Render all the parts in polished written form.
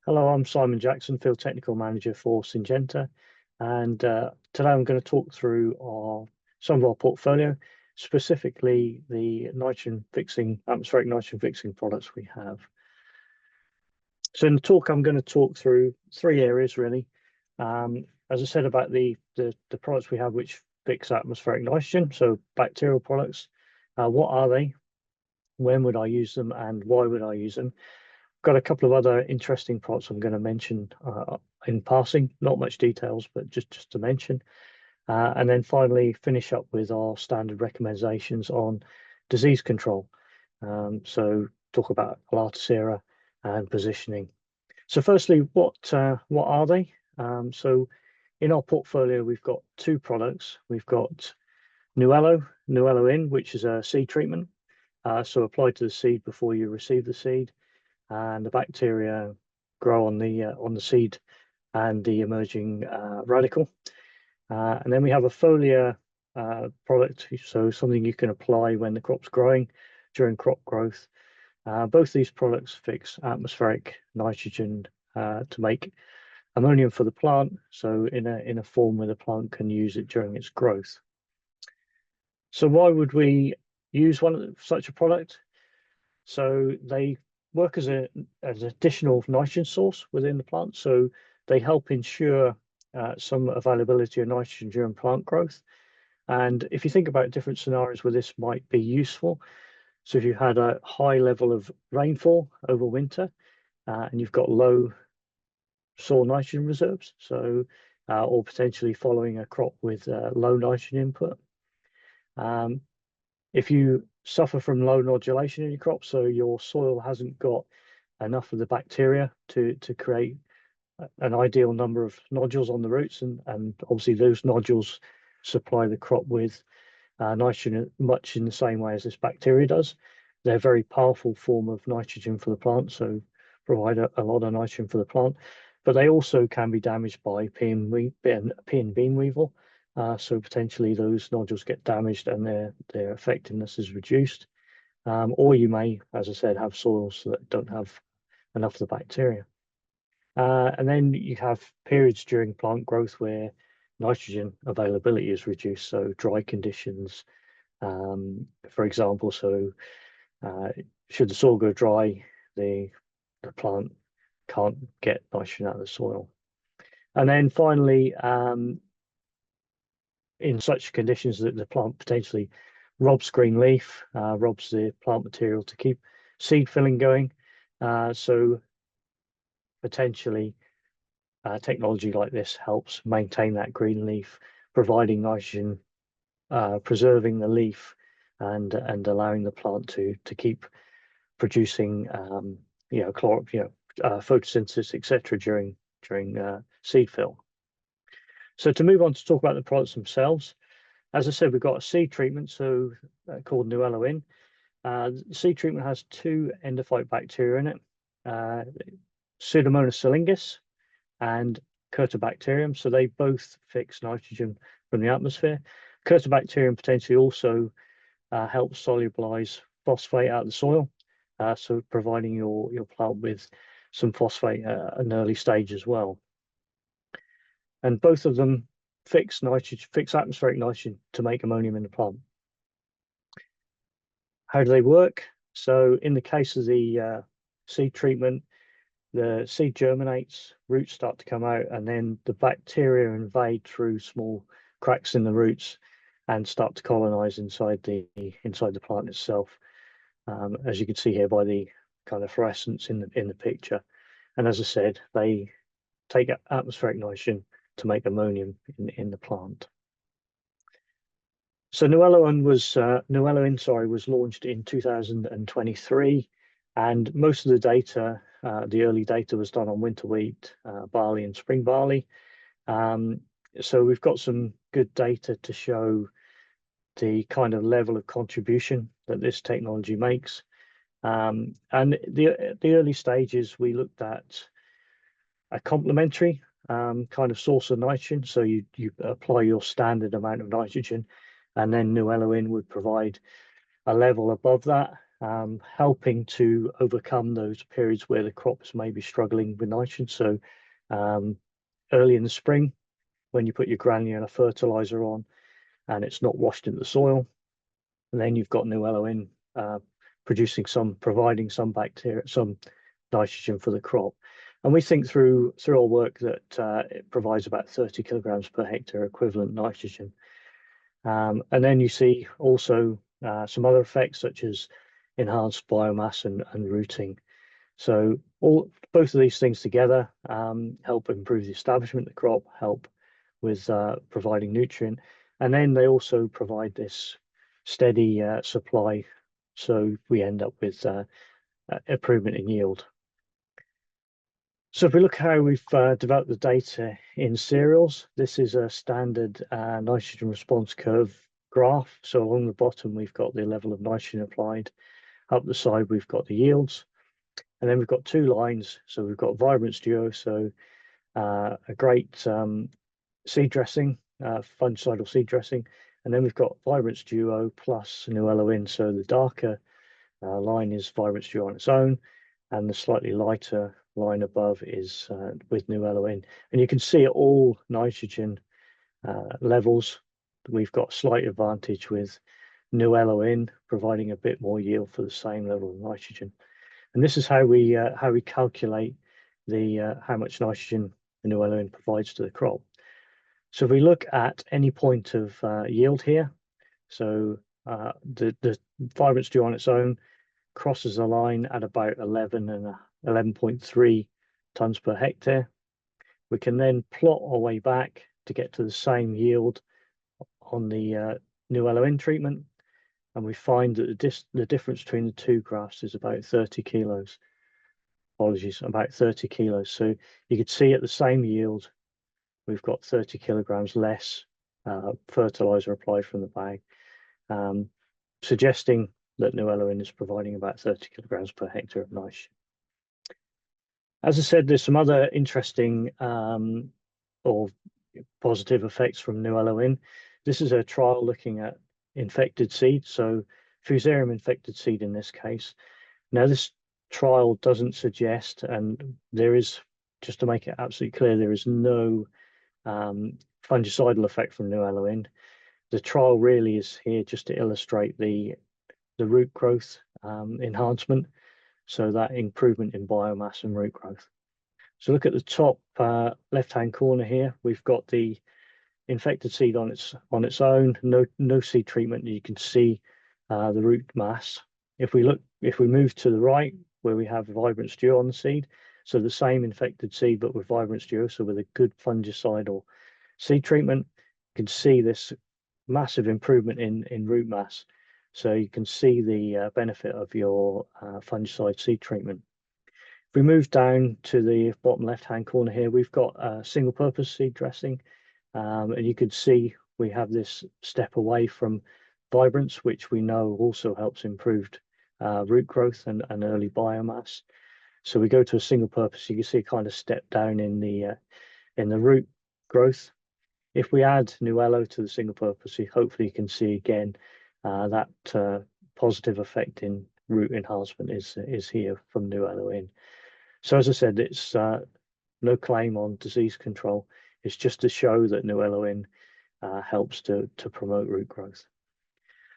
Hello, I'm Simon Jackson, Field Technical Manager for Syngenta, and today I'm going to talk through some of our portfolio, specifically the atmospheric nitrogen fixing products we have. So in the talk, I'm going to talk through three areas really. As I said about the products we have which fix atmospheric nitrogen, so bacterial products. What are they? When would I use them, and why would I use them? Got a couple of other interesting products I'm going to mention in passing, not much details, but just to mention. And then finally finish up with our standard recommendations on disease control. So talk about Alaticera and positioning. So firstly, what are they? So in our portfolio, we've got two products. We've got Nuello In, which is a seed treatment. So applied to the seed before you receive the seed, and the bacteria grow on the seed and the emerging radicle. And then we have a foliar product, so something you can apply when the crop's growing during crop growth. Both these products fix atmospheric nitrogen to make ammonium for the plant, so in a form where the plant can use it during its growth. So why would we use such a product? So they work as an additional nitrogen source within the plant. So they help ensure some availability of nitrogen during plant growth. And if you think about different scenarios where this might be useful, so if you had a high level of rainfall over winter and you've got low soil nitrogen reserves, so or potentially following a crop with low nitrogen input. If you suffer from low nodulation in your crop, so your soil hasn't got enough of the bacteria to create an ideal number of nodules on the roots, and obviously those nodules supply the crop with nitrogen much in the same way as this bacteria does. They're a very powerful form of nitrogen for the plant, so provide a lot of nitrogen for the plant, but they also can be damaged by pea and bean weevil. So potentially those nodules get damaged and their effectiveness is reduced. Or you may, as I said, have soils that don't have enough of the bacteria. And then you have periods during plant growth where nitrogen availability is reduced, so dry conditions, for example. So should the soil go dry, the plant can't get nitrogen out of the soil. And then finally, in such conditions that the plant potentially robs green leaf, robs the plant material to keep seed filling going. So potentially technology like this helps maintain that green leaf, providing nitrogen, preserving the leaf, and allowing the plant to keep producing photosynthesis, etc. during seed fill. So to move on to talk about the products themselves, as I said, we've got a seed treatment, so called Nuello In. The seed treatment has two endophyte bacteria in it, Pseudomonas syringas and Curtibacterium. So they both fix nitrogen from the atmosphere. Curtibacterium potentially also helps solubilize phosphate out of the soil, so providing your plant with some phosphate at an early stage as well. And both of them fix atmospheric nitrogen to make ammonium in the plant. How do they work? So in the case of the seed treatment, the seed germinates, roots start to come out, and then the bacteria invade through small cracks in the roots and start to colonize inside the plant itself, as you can see here by the kind of fluorescence in the picture. And as I said, they take atmospheric nitrogen to make ammonium in the plant. So Nuello In was launched in 2023, and most of the data, the early data, was done on winter wheat, barley, and spring barley. So we've got some good data to show the kind of level of contribution that this technology makes. And the early stages, we looked at a complementary kind of source of nitrogen. So you apply your standard amount of nitrogen, and then Nuello In would provide a level above that helping to overcome those periods where the crops may be struggling with nitrogen. So early in the spring, when you put your granular fertilizer on and it's not washed into the soil, and then you've got Nuello in providing some bacteria, some nitrogen for the crop. And we think through our work that it provides about 30 kilograms per hectare equivalent nitrogen. And then you see also some other effects such as enhanced biomass and rooting. So both of these things together help improve the establishment of the crop, help with providing nutrient, and then they also provide this steady supply. So we end up with improvement in yield. So if we look how we've developed the data in cereals, this is a standard nitrogen response curve graph. So along the bottom, we've got the level of nitrogen applied. Up the side, we've got the yields. And then we've got two lines. So we've got Vibrance Duo, so a great seed dressing, fungicidal seed dressing. And then we've got Vibrance Duo plus Nuello in. So the darker line is Vibrance Duo on its own, and the slightly lighter line above is with Nuello in. And you can see at all nitrogen levels, we've got slight advantage with Nuello in, providing a bit more yield for the same level of nitrogen. And this is how we calculate the how much nitrogen the Nuello in provides to the crop. So if we look at any point of yield here, so the Vibrance Duo on its own crosses the line at about 11.3 tons per hectare. We can then plot our way back to get to the same yield on the Nuello in treatment, and we find that the difference between the two graphs is about 30 kilos. Apologies, about 30 kilos. So you could see at the same yield, we've got 30 kilograms less fertilizer applied from the bag, suggesting that Nuello in is providing about 30 kilograms per hectare of nitrogen. As I said, there's some other interesting or positive effects from Nuello in. This is a trial looking at infected seed, so Fusarium infected seed in this case. Now, this trial doesn't suggest, and there is, just to make it absolutely clear, there is no fungicidal effect from Nuello in. The trial really is here just to illustrate the root growth enhancement, so that improvement in biomass and root growth. So look at the top left-hand corner here. We've got the infected seed on its own, no seed treatment. You can see the root mass. If we move to the right, where we have Vibrance Duo on the seed, so the same infected seed but with Vibrance Duo, so with a good fungicidal seed treatment, you can see this massive improvement in root mass. So you can see the benefit of your fungicide seed treatment. If we move down to the bottom left-hand corner here, we've got a single-purpose seed dressing, and you can see we have this step away from Vibrance, which we know also helps improved root growth and early biomass. So we go to a single-purpose, you can see a kind of step down in the root growth. If we add Nuello to the single-purpose, hopefully you can see again that positive effect in root enhancement is here from Nuello in. So as I said, it's no claim on disease control. It's just to show that Nuello in helps to promote root growth.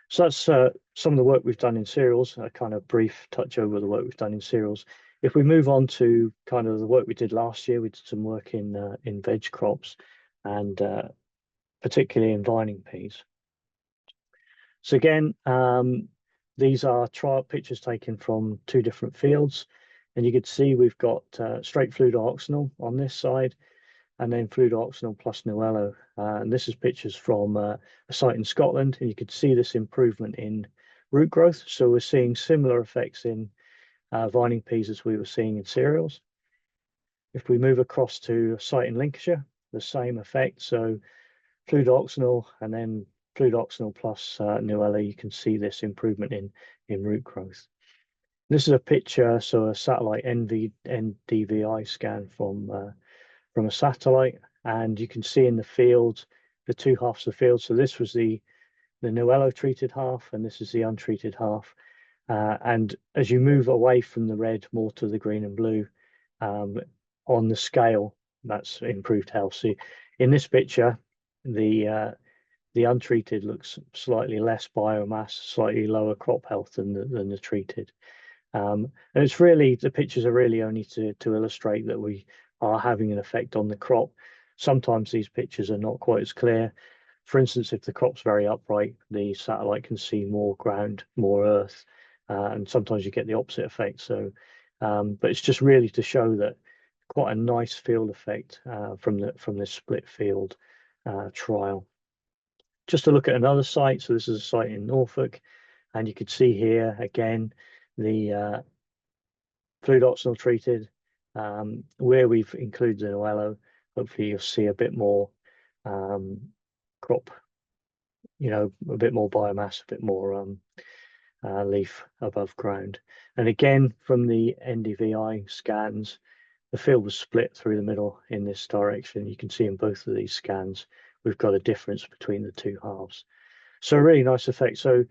So that's some of the work we've done in cereals, a kind of brief touch over the work we've done in cereals. If we move on to kind of the work we did last year, we did some work in veg crops and particularly in vining peas. So again, these are trial pictures taken from two different fields, and you can see we've got straight fluoroxanil on this side, and then fluoroxanil plus Nuello. And this is pictures from a site in Scotland, and you can see this improvement in root growth. So we're seeing similar effects in vining peas as we were seeing in cereals. If we move across to a site in Lincolnshire, the same effect. So fluoroxanil and then fluoroxanil plus Nuello, you can see this improvement in root growth. This is a picture, so a satellite NDVI scan from a satellite, and you can see in the field the two halves of the field. So this was the Nuello treated half, and this is the untreated half. And as you move away from the red more to the green and blue, um, on the scale, that's improved health. So in this picture, the untreated looks slightly less biomass, slightly lower crop health than the treated. And it's really, the pictures are really only to illustrate that we are having an effect on the crop. Sometimes these pictures are not quite as clear. For instance, if the crop's very upright, the satellite can see more ground, more earth, and sometimes you get the opposite effect. So, but it's just really to show that quite a nice field effect from this split field trial. Just to look at another site, so this is a site in Norfolk, and you could see here again the fluid oxonal treated, where we've included the Noello. Hopefully you'll see a bit more crop, a bit more biomass, a bit more leaf above ground. And again, from the NDVI scans, the field was split through the middle in this direction. You can see in both of these scans, we've got a difference between the two halves. So a really nice effect. So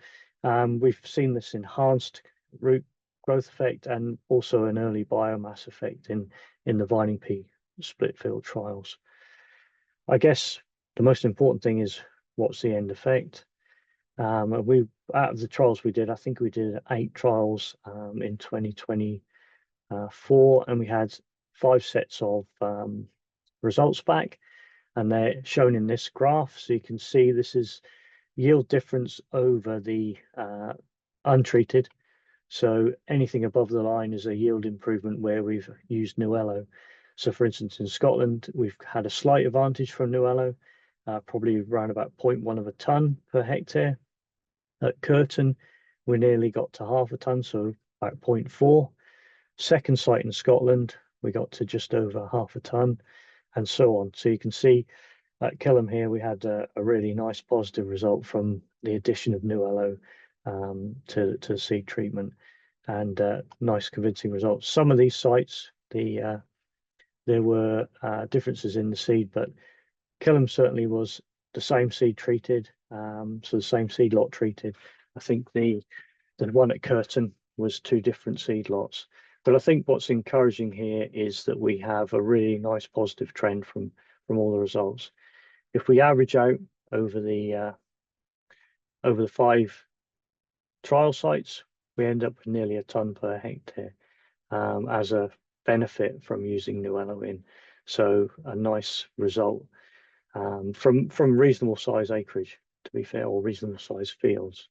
we've seen this enhanced root growth effect and also an early biomass effect in the vining pea split field trials. I guess the most important thing is what's the end effect. We out of the trials we did, I think we did 8 trials in 2024, and we had 5 sets of results back, and they're shown in this graph. So you can see this is yield difference over the untreated. So anything above the line is a yield improvement where we've used Noello. So for instance, in Scotland, we've had a slight advantage from Noello, probably around about 0.1 of a ton per hectare. At Curtin, we nearly got to half a ton, so about 0.4. Second site in Scotland, we got to just over half a ton, and so on. So you can see at Killam here, we had a really nice positive result from the addition of Noello to seed treatment, and nice convincing results. Some of these sites, there were differences in the seed, but Killam certainly was the same seed treated, so the same seed lot treated. I think the one at Curtin was 2 different seed lots. But I think what's encouraging here is that we have a really nice positive trend from all the results. If we average out over the 5 trial sites, we end up with nearly a ton per hectare as a benefit from using Noello in. So a nice result from reasonable size acreage, to be fair, or reasonable size fields.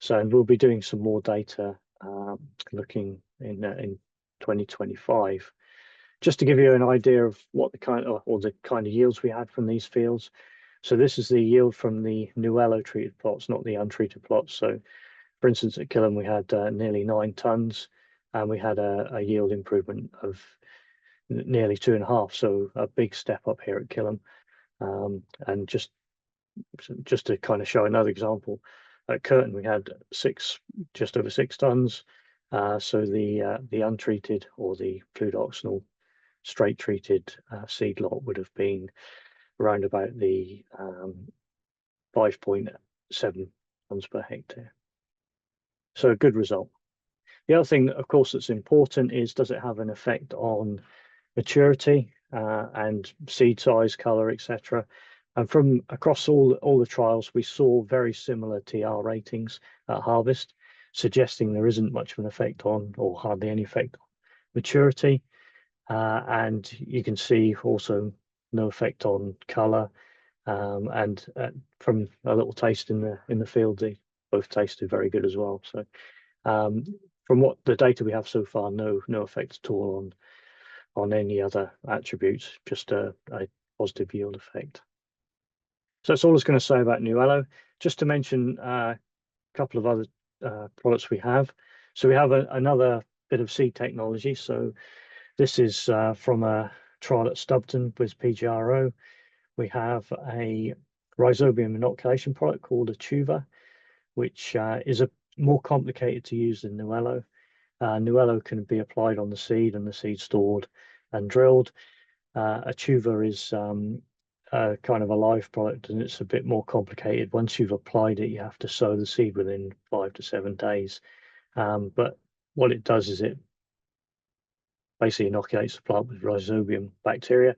So, and we'll be doing some more data looking in 2025. Just to give you an idea of what the kind of yields we had from these fields. So this is the yield from the Noello treated plots, not the untreated plots. So for instance, at Killam, we had nearly 9 tons, and we had a yield improvement of nearly 2.5. So a big step up here at Killam. And just to kind of show another example, at Curtin we had just over 6 tons. So the untreated or the fluid oxonal straight treated seed lot would have been around about the 5.7 tons per hectare. So a good result. The other thing, of course, that's important is, does it have an effect on maturity and seed size, color, etc. And from across all the trials, we saw very similar TR ratings at harvest, suggesting there isn't much of an effect on, or hardly any effect on, maturity. And you can see also no effect on color. And from a little taste in the field, they both tasted very good as well. So from what the data we have so far, no effect at all on any other attributes, just a positive yield effect. So that's all I was going to say about Noello. Just to mention a couple of other products we have. So we have another bit of seed technology. So this is from a trial at Stubton with PGRO. We have a rhizobium inoculation product called Achuva, which is more complicated to use than Noello. Noello can be applied on the seed and the seed stored and drilled. Achuva is kind of a live product, and it's a bit more complicated. Once you've applied it, you have to sow the seed within 5 to 7 days. But what it does is it basically inoculates the plant with rhizobium bacteria.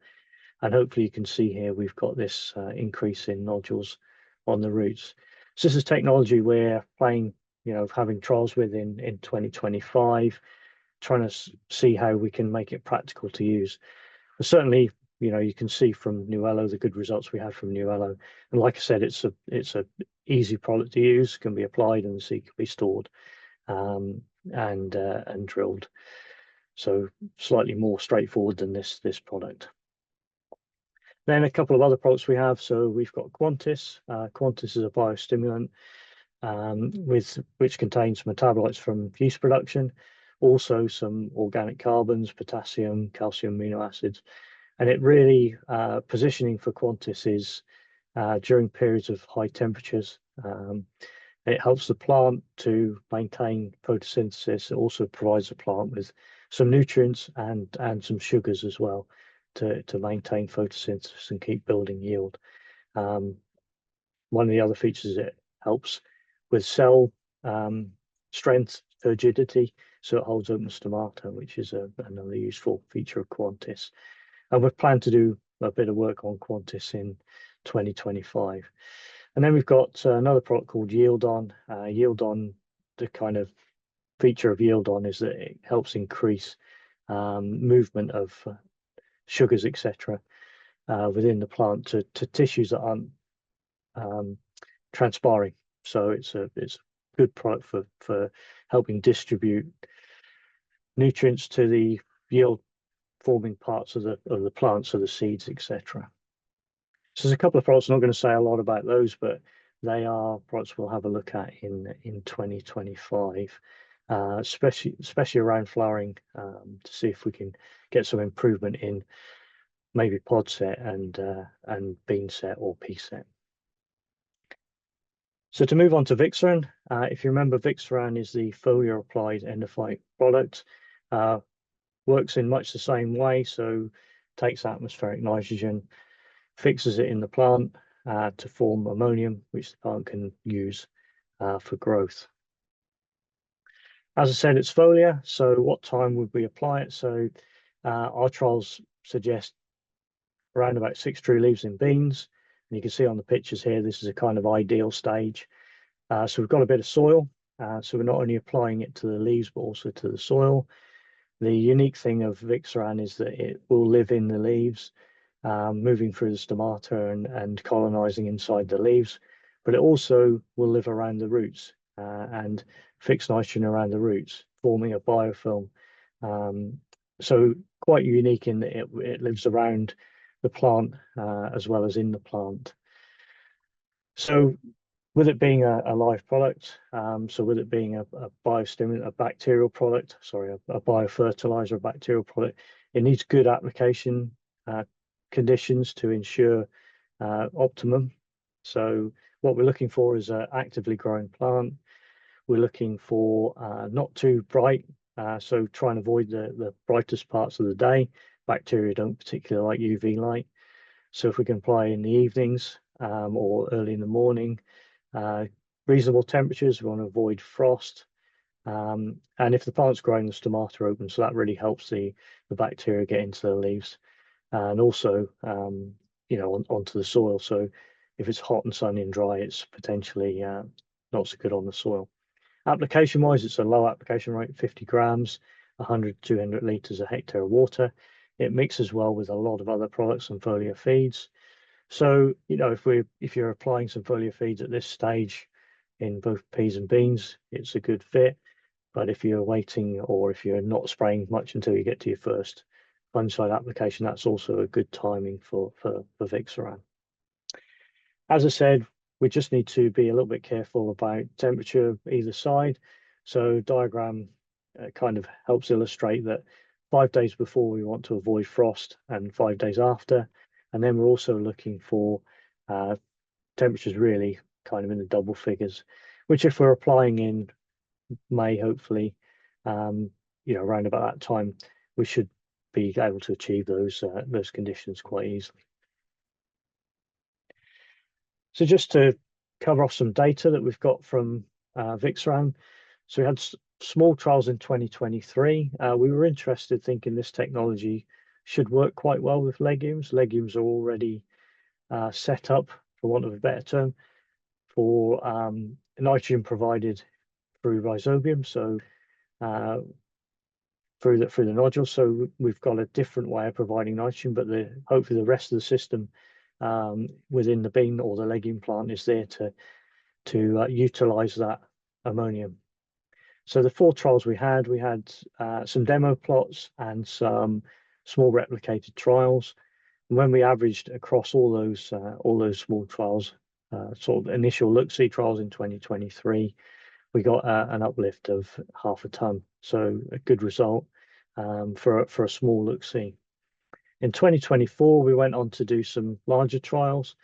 And hopefully you can see here we've got this increase in nodules on the roots. So this is technology we're playing, having trials with in 2025, trying to see how we can make it practical to use. But certainly, you can see from Nuello the good results we had from Nuello. And like I said, it's a easy product to use, can be applied and the seed can be stored and drilled. So slightly more straightforward than this product. Then a couple of other products we have. So we've got Quantis. Quantis is a biostimulant which contains metabolites from yeast production, also some organic carbons, potassium, calcium amino acids. And it really, positioning for Quantis is during periods of high temperatures. It helps the plant to maintain photosynthesis. It also provides the plant with some nutrients and some sugars as well to maintain photosynthesis and keep building yield. One of the other features, it helps with cell strength, turgidity, so it holds open stomata, which is another useful feature of Quantis. And we've planned to do a bit of work on Quantis in 2025. And then we've got another product called Yield-On. Yield-On, the kind of feature of Yield-On is that it helps increase movement of sugars, etc., within the plant to tissues that aren't transpiring. So it's a good product for helping distribute nutrients to the yield forming parts of the plant, so the seeds, etc. So there's a couple of products. I'm not going to say a lot about those, but they are products we'll have a look at in 2025, especially around flowering, to see if we can get some improvement in maybe pod set and bean set or pea set. So to move on to Vixaran, if you remember, Vixaran is the foliar applied endophyte product. Works in much the same way, so takes atmospheric nitrogen, fixes it in the plant to form ammonium, which the plant can use for growth. As I said, it's foliar, so what time would we apply it? So our trials suggest around about 6 true leaves in beans. And you can see on the pictures here, this is a kind of ideal stage. So we've got a bit of soil. So we're not only applying it to the leaves, but also to the soil. The unique thing of Vixaran is that it will live in the leaves, moving through the stomata and colonizing inside the leaves, but it also will live around the roots and fix nitrogen around the roots, forming a biofilm. So quite unique in that it lives around the plant as well as in the plant. So with it being a live product, so with it being a biostimulant, a bacterial product, sorry, a biofertilizer, a bacterial product, it needs good application conditions to ensure optimum. So what we're looking for is an actively growing plant. We're looking for not too bright, so try and avoid the brightest parts of the day. Bacteria don't particularly like UV light. So if we can apply in the evenings or early in the morning, reasonable temperatures, we want to avoid frost. And if the plant's growing, the stomata are open, so that really helps the bacteria get into the leaves. And also, onto the soil. So if it's hot and sunny and dry, it's potentially not so good on the soil. Application-wise, it's a low application rate, 50 grams, 100 to 200 litres a hectare of water. It mixes well with a lot of other products and foliar feeds. So, if you're applying some foliar feeds at this stage in both peas and beans, it's a good fit. But if you're waiting or if you're not spraying much until you get to your first fungicide application, that's also a good timing for Vixaran. As I said, we just need to be a little bit careful about temperature either side. So diagram kind of helps illustrate that 5 days before we want to avoid frost and 5 days after. And then we're also looking for temperatures really kind of in the double figures, which if we're applying in May, hopefully, around about that time, we should be able to achieve those conditions quite easily. So just to cover off some data that we've got from Vixaran. So we had Small trials in 2023. We were interested, thinking this technology should work quite well with legumes. Legumes are already set up, for want of a better term, for nitrogen provided through rhizobium, so uh, through the nodule. So we've got a different way of providing nitrogen, but hopefully the rest of the system within the bean or the legume plant is there to utilize that ammonium. So the 4 trials we had some demo plots and some small replicated trials. And when we averaged across all those small trials, sort of initial look-see trials in 2023, we got an uplift of 0.5 ton. So a good result for a small look-see. In 2024, we went on to do some larger trials,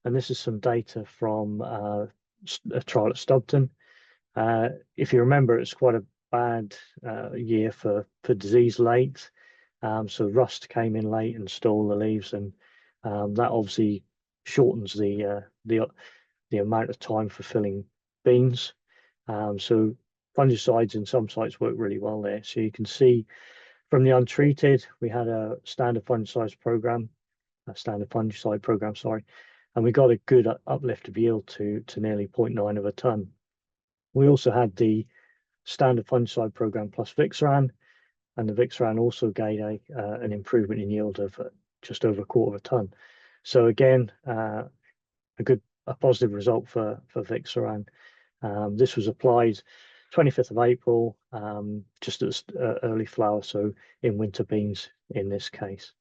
and this is some data from a trial at Stubton. If you remember, it's quite a bad year for disease late. So rust came in late and stole the leaves, and that obviously shortens the amount of time for filling beans. So fungicides in some sites work really well there. So you can see from the untreated, we had a standard fungicide program, sorry, and we got a good uplift of yield to nearly 0.9 of a ton. We also had the standard fungicide program plus Vixaran, and the Vixaran also gave an improvement in yield of just over 1/4 of a ton. So again, a positive result for Vixaran. This was applied 25th of April, just at early flower, so in winter beans in this case.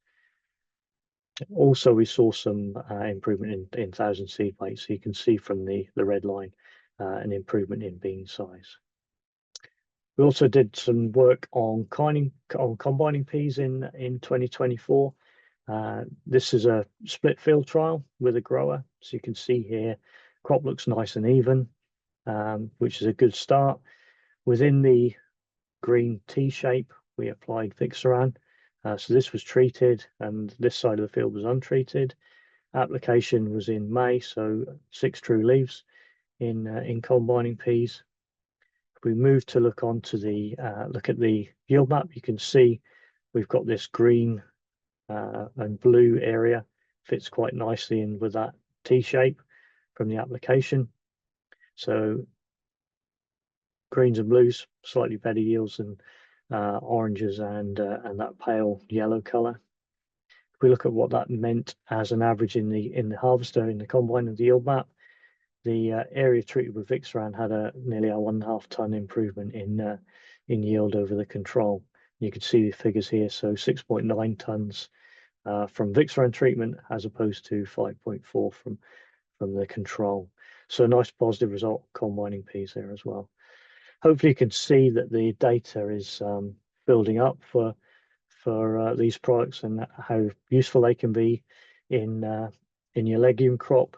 Also, we saw some improvement in 1,000 seed weight, so you can see from the red line an improvement in bean size. We also did some work on combining peas in 2024. This is a split field trial with a grower. So you can see here, crop looks nice and even, which is a good start. Within the green T shape, we applied Vixaran. So this was treated, and this side of the field was untreated. Application was in May, so 6 true leaves in combining peas. If we move to look at the yield map, you can see we've got this green and blue area fits quite nicely in with that T shape from the application. So greens and blues, slightly better yields than oranges and that pale yellow color. If we look at what that meant as an average in the harvester, in the combine of the yield map, the area treated with Vixaran had nearly a 1.5 ton improvement in yield over the control. You can see the figures here, so 6.9 tons from Vixaran treatment as opposed to 5.4 from the control. So a nice positive result combining peas there as well. Hopefully you can see that the data is building up for these products and how useful they can be in your legume crop.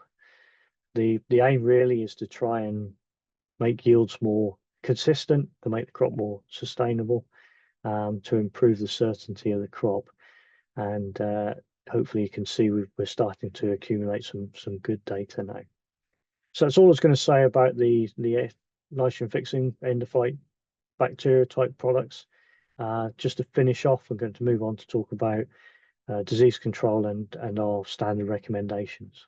The aim really is to try and make yields more consistent, to make the crop more sustainable, to improve the certainty of the crop. And hopefully you can see we're starting to accumulate some good data now. So that's all I was going to say about the nitrogen fixing endophyte bacteria type products. Just to finish off, I'm going to move on to talk about disease control and our standard recommendations.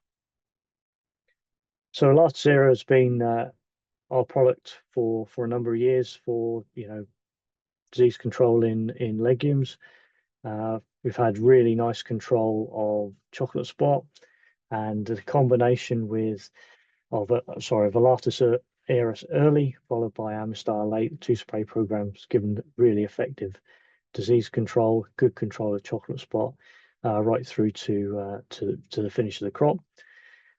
So Alatasera has been our product for a number of years for disease control in legumes. We've had really nice control of chocolate spot, and the combination of Alatasera early followed by Amistar late, 2 spray programs given really effective disease control, good control of chocolate spot, right through to the finish of the crop.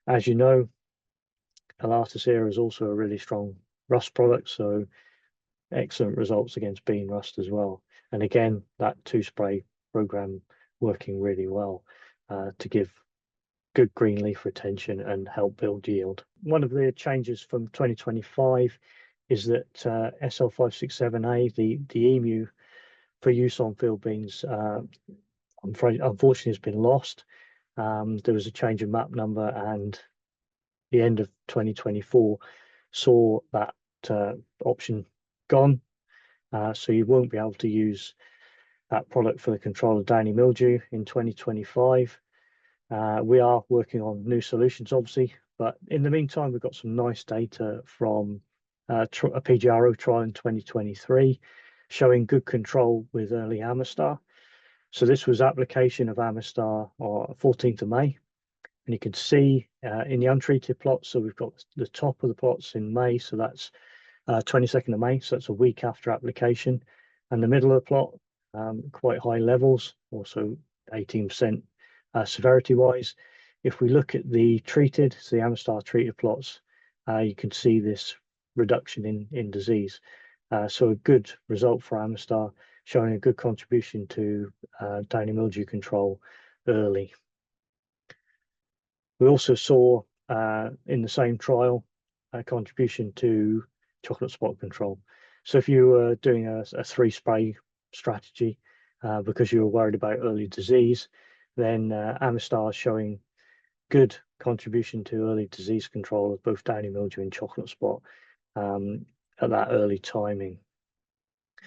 As you know, Alatasera is also a really strong rust product, so excellent results against bean rust as well. And again, that 2 spray program working really well to give good green leaf retention and help build yield. One of the changes from 2025 is that SL567A, the EMU for use on field beans, unfortunately has been lost. There was a change in map number, and the end of 2024 saw that option gone. so you won't be able to use that product for the control of downy mildew in 2025. We are working on new solutions, obviously, but in the meantime, we've got some nice data from a PGRO trial in 2023 showing good control with early Amistar. So this was application of Amistar on 14th of May. And you can see in the untreated plots, so we've got the top of the plots in May, so that's 22nd of May, so that's a week after application. And the middle of the plot, quite high levels, also 18% severity-wise. If we look at the treated, so the Amistar treated plots, you can see this reduction in disease. So a good result for Amistar, showing a good contribution to downy mildew control early. We also saw in the same trial a contribution to chocolate spot control. So if you were doing a 3-spray strategy because you were worried about early disease, then Amistar is showing good contribution to early disease control of both downy mildew and chocolate spot at that early timing.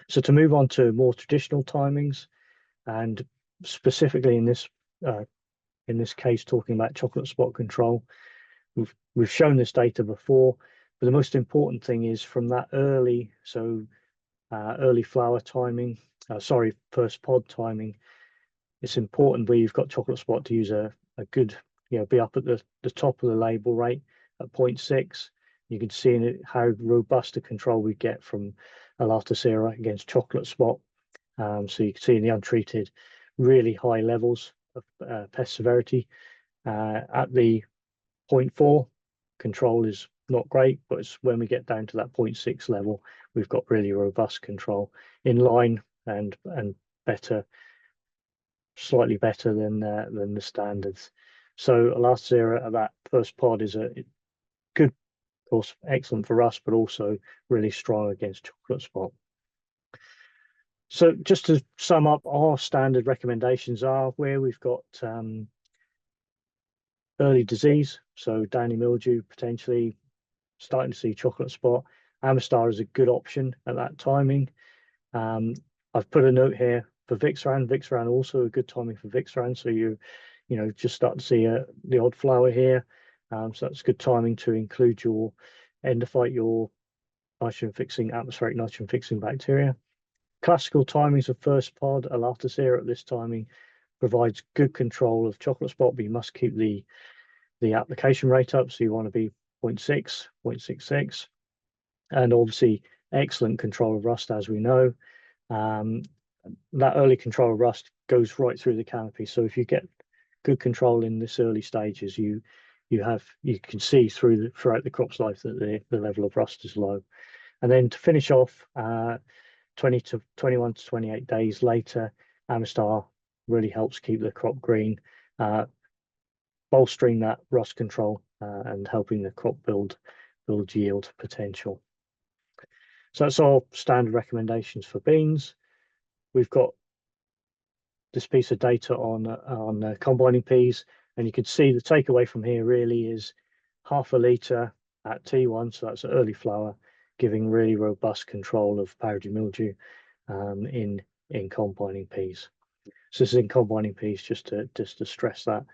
So to move on to more traditional timings, and specifically in this case talking about chocolate spot control, we've shown this data before, but the most important thing is from that early, early flower timing, first pod timing, it's important where you've got chocolate spot to use a good, be up at the top of the label rate at 0.6. You can see in it how robust a control we get from Alatacera against chocolate spot. So you can see in the untreated really high levels of pest severity. At the 0.4, control is not great, but it's when we get down to that 0.6 level, we've got really robust control in line and better, slightly better than the standards. So Alatacera at that first pod is a good, of course, excellent for us, but also really strong against chocolate spot. So just to sum up, our standard recommendations are where we've got early disease, so downy mildew potentially starting to see chocolate spot. Amistar is a good option at that timing. I've put a note here for Vixaran. Vixaran also a good timing for Vixaran. So you just start to see the odd flower here. So that's good timing to include your endophyte, your atmospheric nitrogen fixing bacteria. Classical timings of first pod, Alatacera at this timing provides good control of chocolate spot, but you must keep the application rate up. So you want to be 0.6, 0.66, and obviously excellent control of rust, as we know. That early control of rust goes right through the canopy. So if you get good control in this early stages, you can see throughout the crop's life that the level of rust is low. And then to finish off, 21 to 28 days later, Amistar really helps keep the crop green, bolstering that rust control and helping the crop build yield potential. So that's our standard recommendations for beans. We've got this piece of data on combining peas, and you can see the takeaway from here really is 0.5 litre at T1, so that's an early flower, giving really robust control of powdery mildew in combining peas. So this is in combining peas, just to stress that,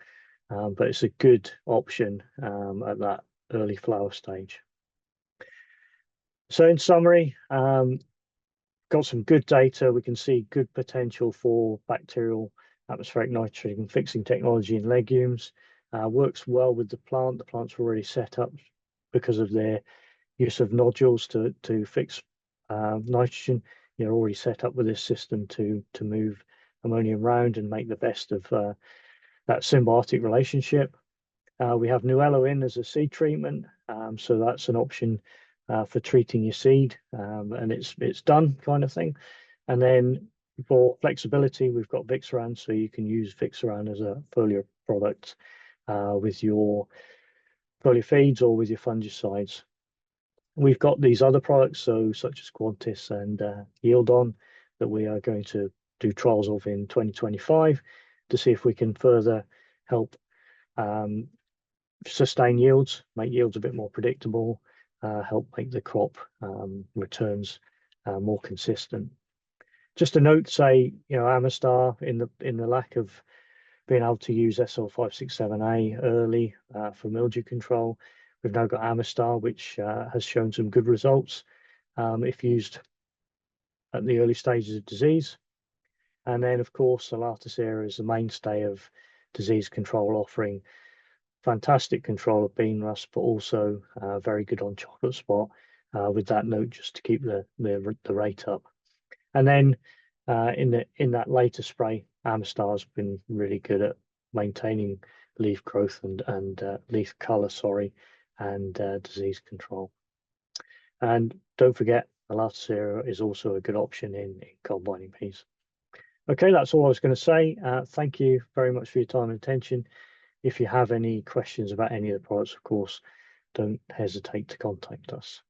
but it's a good option at that early flower stage. So in summary, got some good data. We can see good potential for bacterial atmospheric nitrogen fixing technology in legumes. Works well with the plant. The plant's already set up because of their use of nodules to fix nitrogen. You're already set up with this system to move ammonia around and make the best of that symbiotic relationship. We have Nuello in as a seed treatment, so that's an option for treating your seed, and it's done kind of thing. And then for flexibility, we've got Vixaran, so you can use Vixaran as a foliar product with your foliar feeds or with your fungicides. We've got these other products, such as Quantis and Yieldon, that we are going to do trials of in 2025 to see if we can further help sustain yields, make yields a bit more predictable, help make the crop returns more consistent. Just a note, say, Amistar, in the lack of being able to use SL567A early for mildew control, we've now got Amistar, which has shown some good results if used at the early stages of disease. And then, of course, Alatasera is the mainstay of disease control, offering fantastic control of bean rust, but also very good on chocolate spot. With that note, just to keep the rate up. And then in that later spray, Amistar's been really good at maintaining leaf growth and leaf color, and disease control. And don't forget, Alatasera is also a good option in combining peas. Okay, that's all I was going to say. Thank you very much for your time and attention. If you have any questions about any of the products, of course, don't hesitate to contact us.